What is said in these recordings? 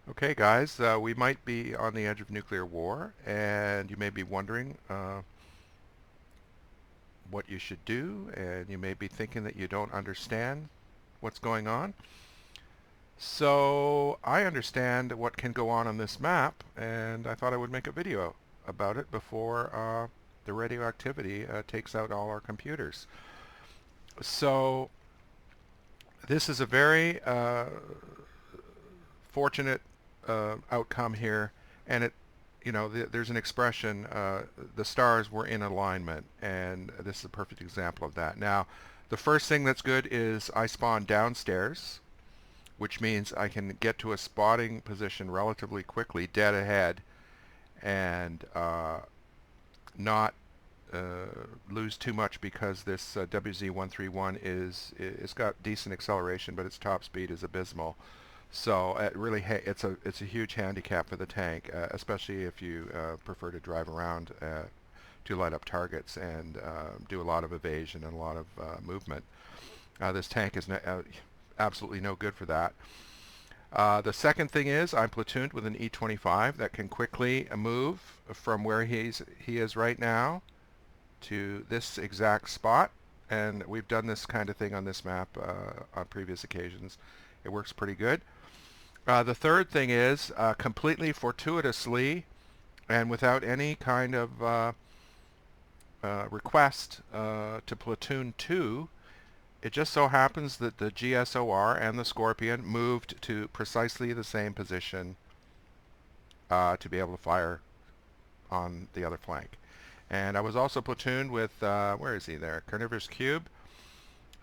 Okay, guys, we might be on the edge of nuclear war, and you may be wondering what you should do, and you may be thinking that you don't understand what's going on. So I understand what can go on this map, and I thought I would make a video about it before the radioactivity takes out all our computers. So this is a very fortunate outcome here, and there's an expression, the stars were in alignment, and this is a perfect example of that. Now, the first thing that's good is I spawn downstairs, which means I can get to a spotting position relatively quickly, dead ahead, and not lose too much because this WZ-131 it's got decent acceleration, but its top speed is abysmal. So it really it's a huge handicap for the tank, especially if you prefer to drive around to light up targets and do a lot of evasion and a lot of movement. This tank is absolutely no good for that. The second thing is I'm platooned with an E-25 that can quickly move from where he is right now to this exact spot, and we've done this kind of thing on this map on previous occasions. It works pretty good. The third thing is completely fortuitously and without any kind of request to platoon 2, it just so happens that the GSOR and the Scorpion moved to precisely the same position to be able to fire on the other flank. And I was also platooned with, where is he there? Carnivorous Cube,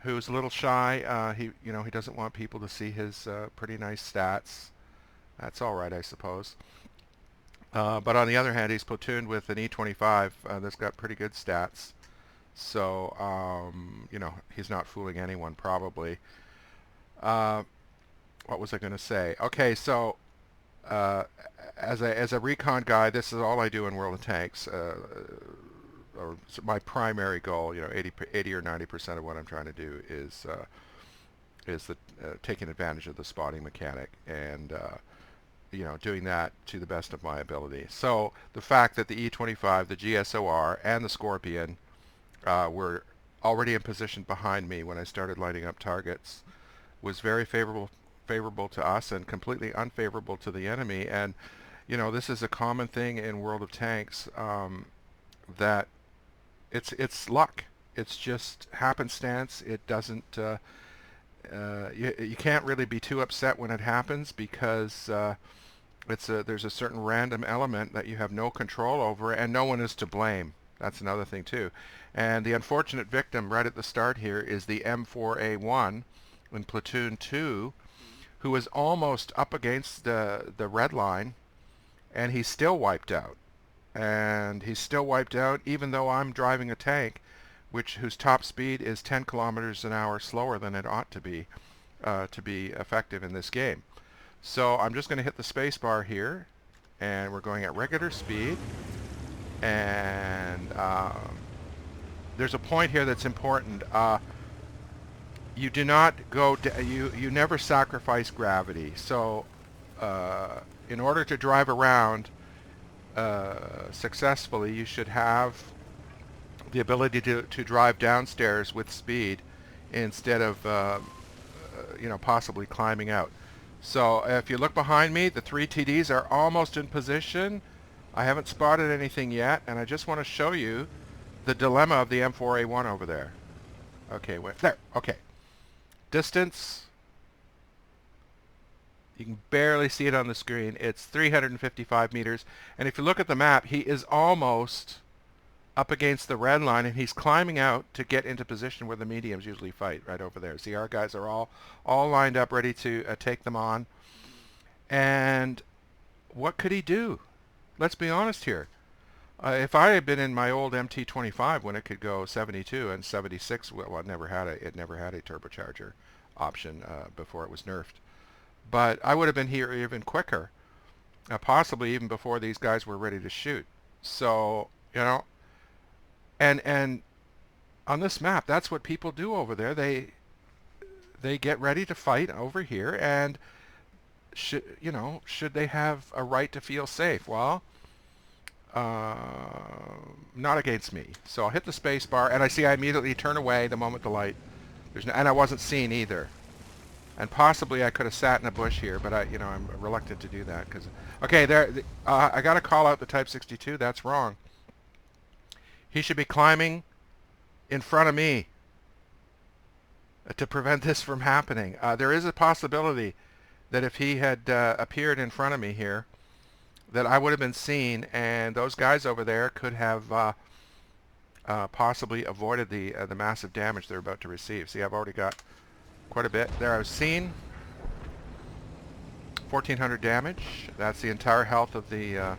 who's a little shy. He doesn't want people to see his pretty nice stats. That's all right, I suppose. But on the other hand, he's platooned with an E-25 that's got pretty good stats. So, he's not fooling anyone probably. Uh, what was I going to say? Okay, so as a recon guy, this is all I do in World of Tanks. Or my primary goal, 80 or 90% of what I'm trying to do is taking advantage of the spotting mechanic and doing that to the best of my ability. So the fact that the E-25, the GSOR, and the Scorpion were already in position behind me when I started lighting up targets was very favorable to us and completely unfavorable to the enemy. And this is a common thing in World of Tanks, that it's luck. It's just happenstance. It doesn't. You can't really be too upset when it happens because there's a certain random element that you have no control over, and no one is to blame. That's another thing too. And the unfortunate victim right at the start here is the M4A1 in platoon 2, who is almost up against the red line, and he's still wiped out. And he's still wiped out even though I'm driving a tank whose top speed is 10 kilometers an hour slower than it ought to be effective in this game. So I'm just going to hit the space bar here, and we're going at regular speed. And there's a point here that's important. You do not go. You never sacrifice gravity. So in order to drive around successfully, you should have the ability to drive downstairs with speed instead of possibly climbing out. So if you look behind me, the 3 TDs are almost in position. I haven't spotted anything yet, and I just want to show you the dilemma of the M4A1 over there. Okay, wait, there, okay. Distance, you can barely see it on the screen. It's 355 meters, and if you look at the map, he is almost up against the red line, and he's climbing out to get into position where the mediums usually fight, right over there. See, our guys are all lined up, ready to take them on. And what could he do? Let's be honest here. If I had been in my old MT-25 when it could go 72 and 76, well, it never had a turbocharger option before it was nerfed. But I would have been here even quicker, possibly even before these guys were ready to shoot. So, and on this map, that's what people do over there. They get ready to fight over here, and should they have a right to feel safe? Well, not against me. So I'll hit the space bar, and I immediately turn away the moment the light. And I wasn't seen either. And possibly I could have sat in a bush here, but I'm reluctant to do that because. Okay, there. I got to call out the Type 62. That's wrong. He should be climbing in front of me to prevent this from happening. There is a possibility that if he had appeared in front of me here, that I would have been seen, and those guys over there could have possibly avoided the massive damage they're about to receive. See, I've already got quite a bit there. I was seen. 1,400 damage. That's the entire health of the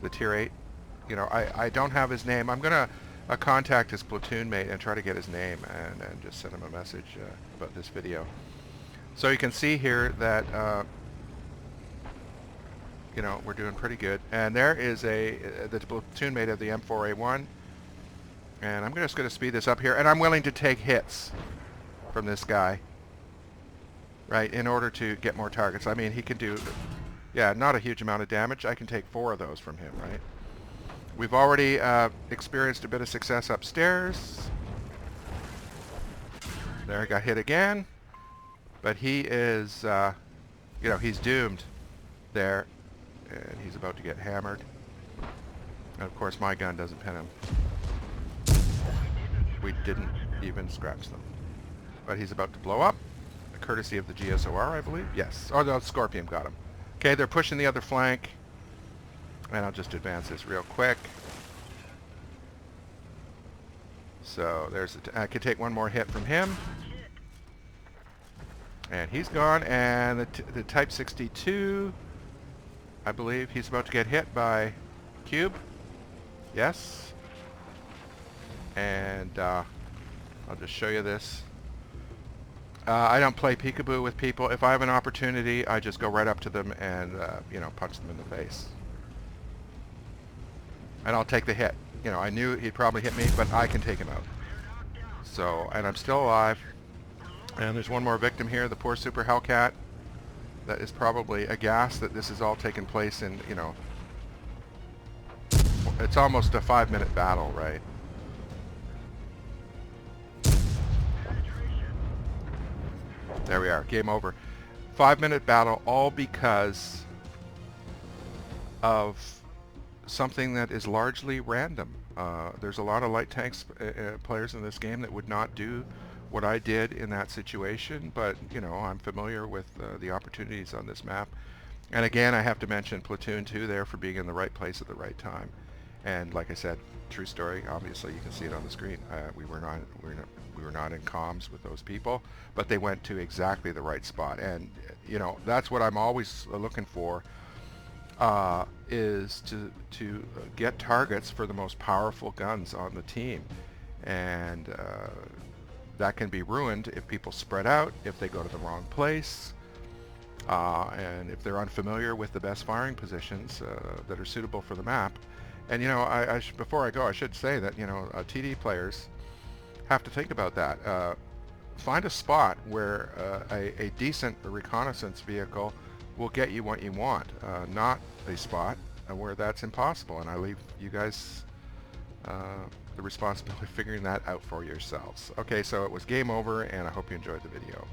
Tier 8. I don't have his name. I'm gonna contact his platoon mate and try to get his name and just send him a message about this video. So you can see here that we're doing pretty good. And there is the platoon mate of the M4A1. And I'm just going to speed this up here. And I'm willing to take hits from this guy, right, in order to get more targets. I mean, he can do, yeah, not a huge amount of damage. I can take 4 of those from him, right? We've already experienced a bit of success upstairs. There, I got hit again. But he is, he's doomed there. And he's about to get hammered. And of course, my gun doesn't pin him. We didn't even scratch them. But he's about to blow up. Courtesy of the GSOR, I believe. Yes. Oh, no, Scorpion got him. Okay, they're pushing the other flank. And I'll just advance this real quick. So there's I could take one more hit from him. And he's gone. And the Type 62, I believe he's about to get hit by Cube. Yes. And I'll just show you this. I don't play peekaboo with people. If I have an opportunity, I just go right up to them and punch them in the face. And I'll take the hit. I knew he'd probably hit me, but I can take him out. So, and I'm still alive. And there's one more victim here, the poor Super Hellcat. That is probably aghast that this is all taking place in, it's almost a 5-minute battle, right? There we are. Game over. 5-minute battle, all because of something that is largely random. There's a lot of light tanks players in this game that would not do what I did in that situation, but I'm familiar with the opportunities on this map. And again, I have to mention Platoon 2 there for being in the right place at the right time. And like I said, true story. Obviously, you can see it on the screen. We were not in comms with those people, but they went to exactly the right spot. And that's what I'm always looking for, is to get targets for the most powerful guns on the team, and that can be ruined if people spread out, if they go to the wrong place, and if they're unfamiliar with the best firing positions that are suitable for the map. And before I go, I should say that TD players have to think about that. Find a spot where a decent reconnaissance vehicle will get you what you want, not a spot where that's impossible. And I leave you guys the responsibility of figuring that out for yourselves. Okay, so it was game over, and I hope you enjoyed the video.